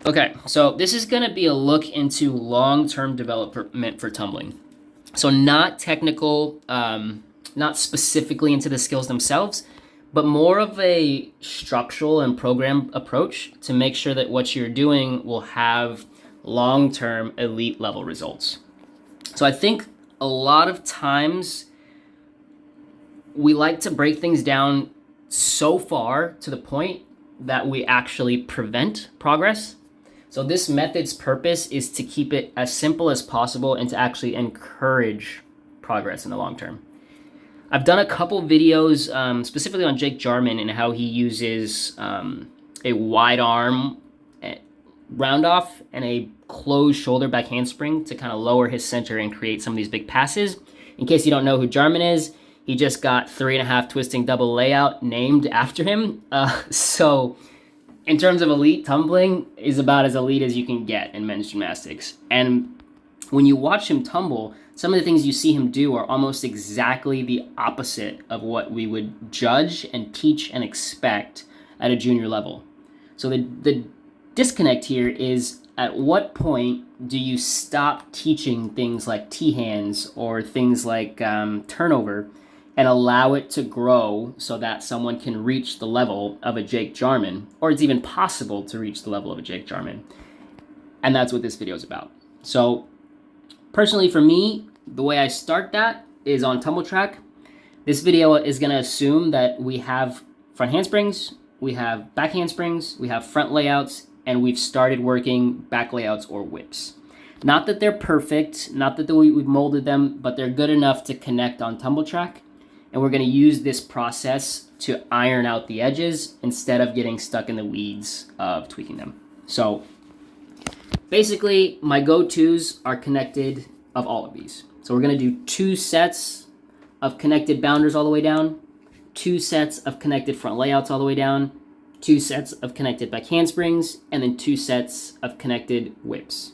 Okay, so this is going to be a look into long-term development for tumbling. So not technical, not specifically into the skills themselves, but more of a structural and program approach to make sure that what you're doing will have long-term elite level results. So I think a lot of times we like to break things down so far to the point that we actually prevent progress. So this method's purpose is to keep it as simple as possible and to actually encourage progress in the long term. I've done a couple videos specifically on Jake Jarman and how he uses a wide arm round off and a closed shoulder back handspring to kind of lower his center and create some of these big passes. In case you don't know who Jarman is, he just got 3.5 twisting double layout named after him. So in terms of elite, tumbling is about as elite as you can get in men's gymnastics. And when you watch him tumble, some of the things you see him do are almost exactly the opposite of what we would judge and teach and expect at a junior level. So the disconnect here is, at what point do you stop teaching things like T-hands or things like turnover and allow it to grow so that someone can reach the level of a Jake Jarman, or it's even possible to reach the level of a Jake Jarman? And that's what this video is about. So personally for me, the way I start that is on tumble track. This video is going to assume that we have front handsprings, we have back handsprings, we have front layouts, and we've started working back layouts or whips. Not that they're perfect, not that we've molded them, but they're good enough to connect on tumble track. And we're going to use this process to iron out the edges instead of getting stuck in the weeds of tweaking them. So basically, my go-tos are connected of all of these. So we're going to do 2 sets of connected bounders all the way down, 2 sets of connected front layouts all the way down, 2 sets of connected back handsprings, and then 2 sets of connected whips.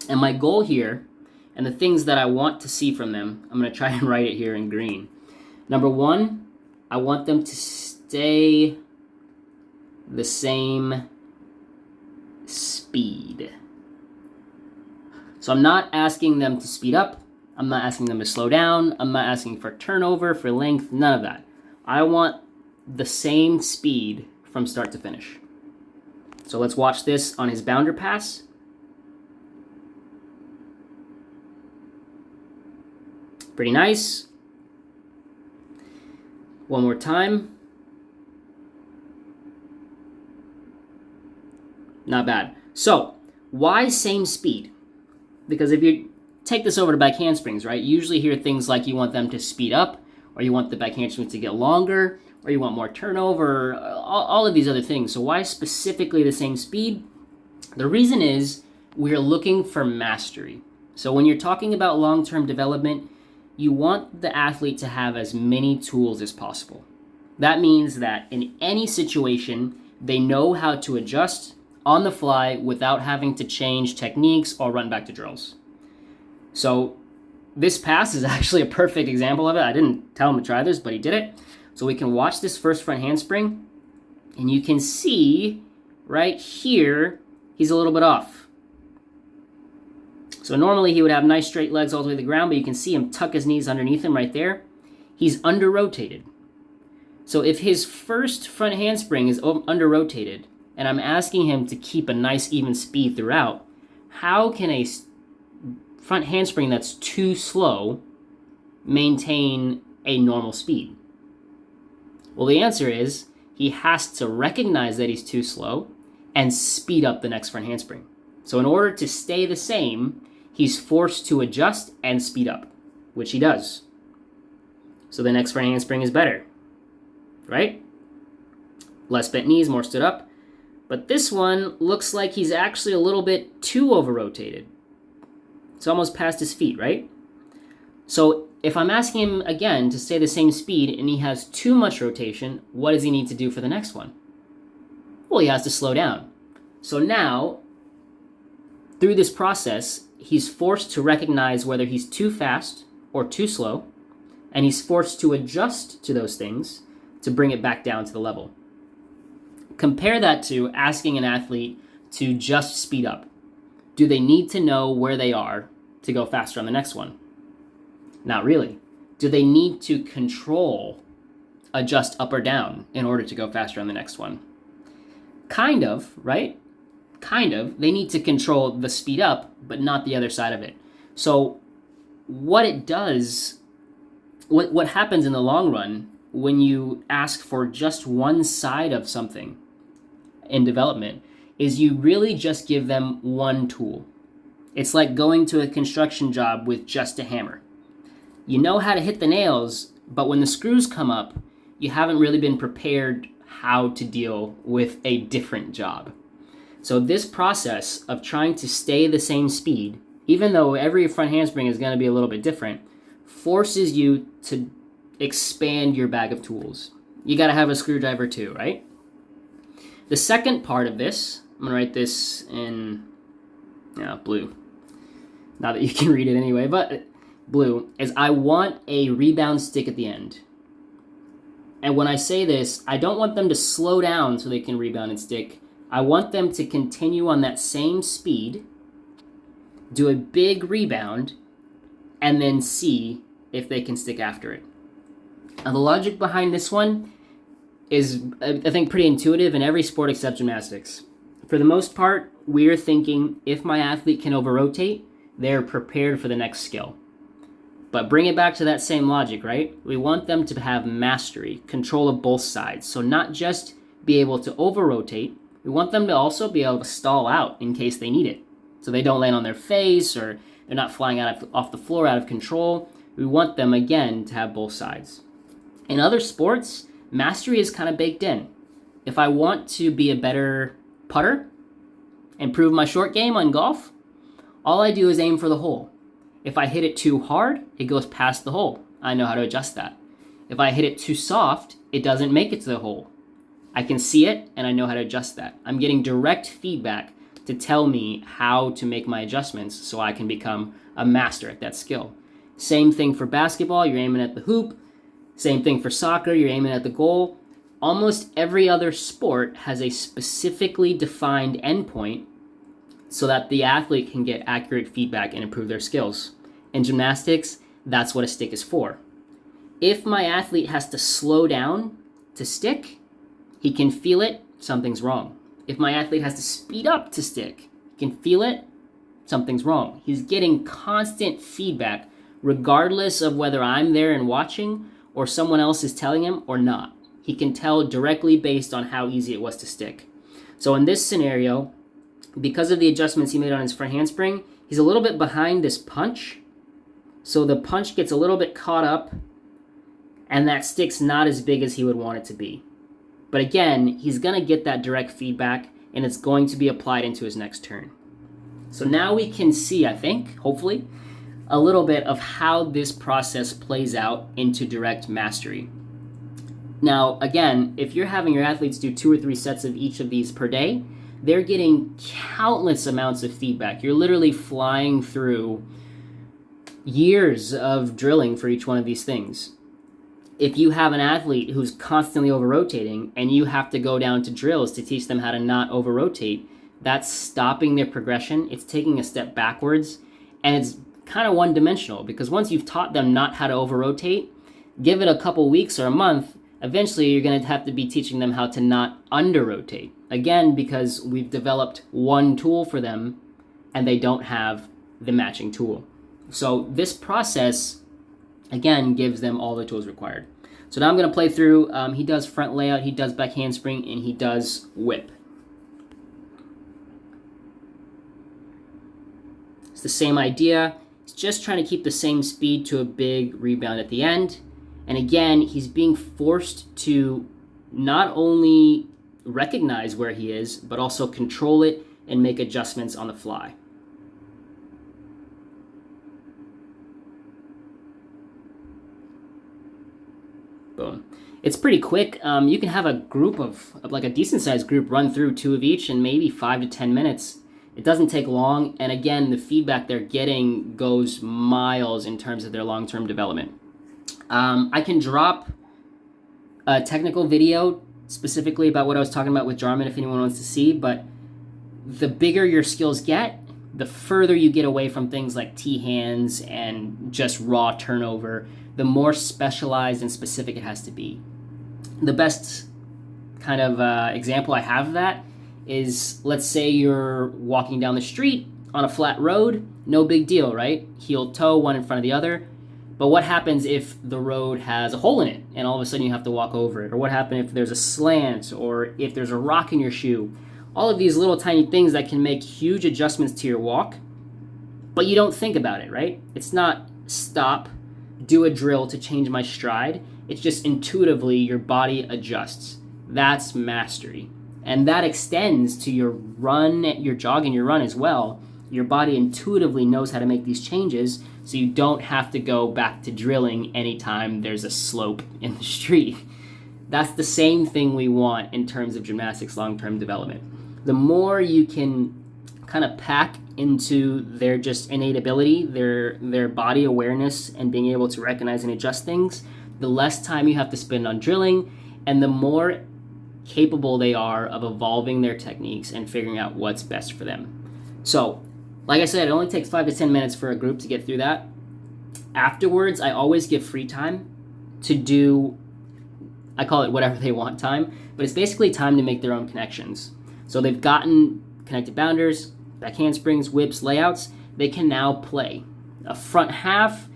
And my goal here, and the things that I want to see from them, I'm going to try and write it here in green. Number 1, I want them to stay the same speed. So I'm not asking them to speed up. I'm not asking them to slow down. I'm not asking for turnover, for length, none of that. I want the same speed from start to finish. So let's watch this on his bounder pass. Pretty nice. One more time. Not bad. So, why same speed? Because if you take this over to back handsprings, right, you usually hear things like you want them to speed up, or you want the back handsprings to get longer, or you want more turnover, all of these other things. So why specifically the same speed? The reason is we're looking for mastery. So when you're talking about long-term development, you want the athlete to have as many tools as possible. That means that in any situation, they know how to adjust on the fly without having to change techniques or run back to drills. So this pass is actually a perfect example of it. I didn't tell him to try this, but he did it. So we can watch this first front handspring, and you can see right here, he's a little bit off. So normally he would have nice straight legs all the way to the ground, but you can see him tuck his knees underneath him right there. He's under-rotated. So if his first front handspring is under-rotated, and I'm asking him to keep a nice even speed throughout, how can a front handspring that's too slow maintain a normal speed? Well, the answer is he has to recognize that he's too slow and speed up the next front handspring. So in order to stay the same, he's forced to adjust and speed up, which he does. So the next front handspring is better, right? Less bent knees, more stood up. But this one looks like he's actually a little bit too over-rotated. It's almost past his feet, right? So if I'm asking him again to stay the same speed and he has too much rotation, what does he need to do for the next one? Well, he has to slow down. So now, through this process, he's forced to recognize whether he's too fast or too slow, and he's forced to adjust to those things to bring it back down to the level. Compare that to asking an athlete to just speed up? Do they need to know where they are to go faster on the next one? Not really. Do they need to control, adjust up or down in order to go faster on the next one? Kind of, right? Kind of. They need to control the speed up, but not the other side of it. So what it does, what happens in the long run when you ask for just one side of something in development is you really just give them one tool. It's like going to a construction job with just a hammer. You know how to hit the nails, but when the screws come up, you haven't really been prepared how to deal with a different job. So this process of trying to stay the same speed, even though every front handspring is going to be a little bit different, forces you to expand your bag of tools. You got to have a screwdriver too, right? The second part of this, I'm going to write this in blue. Not that you can read it anyway, but blue, is I want a rebound stick at the end. And when I say this, I don't want them to slow down so they can rebound and stick. I want them to continue on that same speed, do a big rebound, and then see if they can stick after it. Now, the logic behind this one is, I think, pretty intuitive in every sport except gymnastics. For the most part, we're thinking if my athlete can over-rotate, they're prepared for the next skill. But bring it back to that same logic, right? We want them to have mastery, control of both sides. So not just be able to over-rotate, we want them to also be able to stall out in case they need it. So they don't land on their face or they're not flying off the floor out of control. We want them, again, to have both sides. In other sports, mastery is kind of baked in. If I want to be a better putter, improve my short game on golf, all I do is aim for the hole. If I hit it too hard, it goes past the hole. I know how to adjust that. If I hit it too soft, it doesn't make it to the hole. I can see it, and I know how to adjust that. I'm getting direct feedback to tell me how to make my adjustments so I can become a master at that skill. Same thing for basketball, you're aiming at the hoop. Same thing for soccer, you're aiming at the goal. Almost every other sport has a specifically defined endpoint so that the athlete can get accurate feedback and improve their skills. In gymnastics, that's what a stick is for. If my athlete has to slow down to stick, he can feel it, something's wrong. If my athlete has to speed up to stick, he can feel it, something's wrong. He's getting constant feedback regardless of whether I'm there and watching or someone else is telling him or not. He can tell directly based on how easy it was to stick. So in this scenario, because of the adjustments he made on his front handspring, he's a little bit behind this punch. So the punch gets a little bit caught up, and that stick's not as big as he would want it to be. But again, he's going to get that direct feedback, and it's going to be applied into his next turn. So now we can see, I think, hopefully, a little bit of how this process plays out into direct mastery. Now, again, if you're having your athletes do 2 or 3 sets of each of these per day, they're getting countless amounts of feedback. You're literally flying through years of drilling for each one of these things. If you have an athlete who's constantly over-rotating and you have to go down to drills to teach them how to not over-rotate, that's stopping their progression. It's taking a step backwards, and it's kind of one-dimensional because once you've taught them not how to over-rotate, give it a couple weeks or a month, eventually you're going to have to be teaching them how to not under-rotate. Again, because we've developed one tool for them and they don't have the matching tool. So this process, again, gives them all the tools required. So now I'm going to play through. He does front layout, he does back handspring, and he does whip. It's the same idea. He's just trying to keep the same speed to a big rebound at the end. And again, he's being forced to not only recognize where he is, but also control it and make adjustments on the fly. Boom. It's pretty quick. You can have a group of like a decent sized group run through 2 of each in maybe 5 to 10 minutes. It doesn't take long. And again, the feedback they're getting goes miles in terms of their long-term development. I can drop a technical video specifically about what I was talking about with Jarman if anyone wants to see, but the bigger your skills get, the further you get away from things like T-hands and just raw turnover, the more specialized and specific it has to be. The best kind of example I have of that is, let's say you're walking down the street on a flat road, no big deal, right? Heel toe, one in front of the other. But what happens if the road has a hole in it and all of a sudden you have to walk over it? Or what happens if there's a slant, or if there's a rock in your shoe? All of these little tiny things that can make huge adjustments to your walk, but you don't think about it, right? It's not stop, do a drill to change my stride. It's just intuitively your body adjusts. That's mastery. And that extends to your run, your jog and your run as well. Your body intuitively knows how to make these changes, so you don't have to go back to drilling anytime there's a slope in the street. That's the same thing we want in terms of gymnastics long-term development. The more you can kind of pack into their just innate ability, their body awareness and being able to recognize and adjust things, the less time you have to spend on drilling, and the more capable they are of evolving their techniques and figuring out what's best for them. So, like I said, it only takes 5 to 10 minutes for a group to get through that. Afterwards, I always give free time to do, I call it whatever they want time, but it's basically time to make their own connections. So they've gotten connected bounders, back handsprings, whips, layouts. They can now play. A front half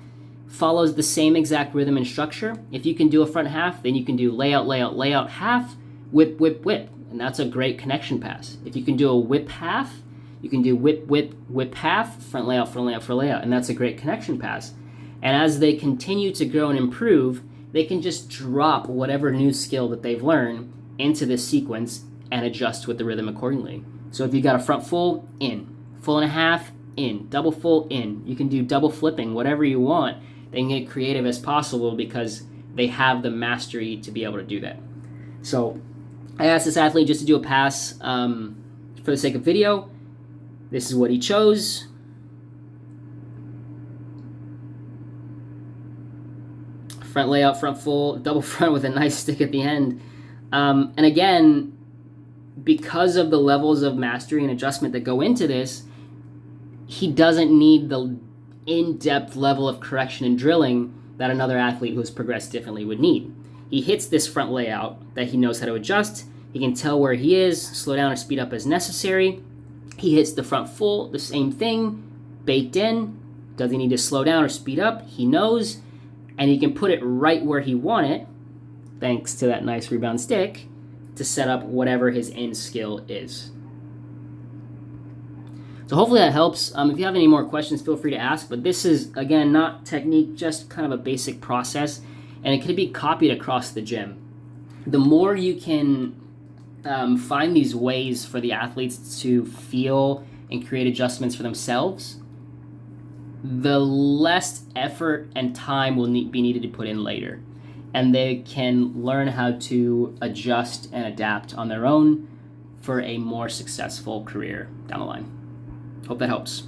follows the same exact rhythm and structure. If you can do a front half, then you can do layout, layout, layout, half, whip, whip, whip. And that's a great connection pass. If you can do a whip half, you can do whip, whip, whip half, front layout, front layout, front layout. And that's a great connection pass. And as they continue to grow and improve, they can just drop whatever new skill that they've learned into this sequence and adjust with the rhythm accordingly. So if you got a front full, in. Full and a half, in. Double full, in. You can do double flipping, whatever you want. They can get creative as possible because they have the mastery to be able to do that. So I asked this athlete just to do a pass for the sake of video. This is what he chose. Front layout, front full, double front with a nice stick at the end. And again, because of the levels of mastery and adjustment that go into this, he doesn't need the in-depth level of correction and drilling that another athlete who's progressed differently would need. He hits this front layout that he knows how to adjust. He can tell where he is, slow down or speed up as necessary. He hits the front full, the same thing, baked in. Does he need to slow down or speed up? He knows, and he can put it right where he wants it, thanks to that nice rebound stick, to set up whatever his end skill is. So hopefully that helps. If you have any more questions, feel free to ask, but this is, again, not technique, just kind of a basic process, and it can be copied across the gym. The more you can find these ways for the athletes to feel and create adjustments for themselves, the less effort and time will be needed to put in later. And they can learn how to adjust and adapt on their own for a more successful career down the line. Hope that helps.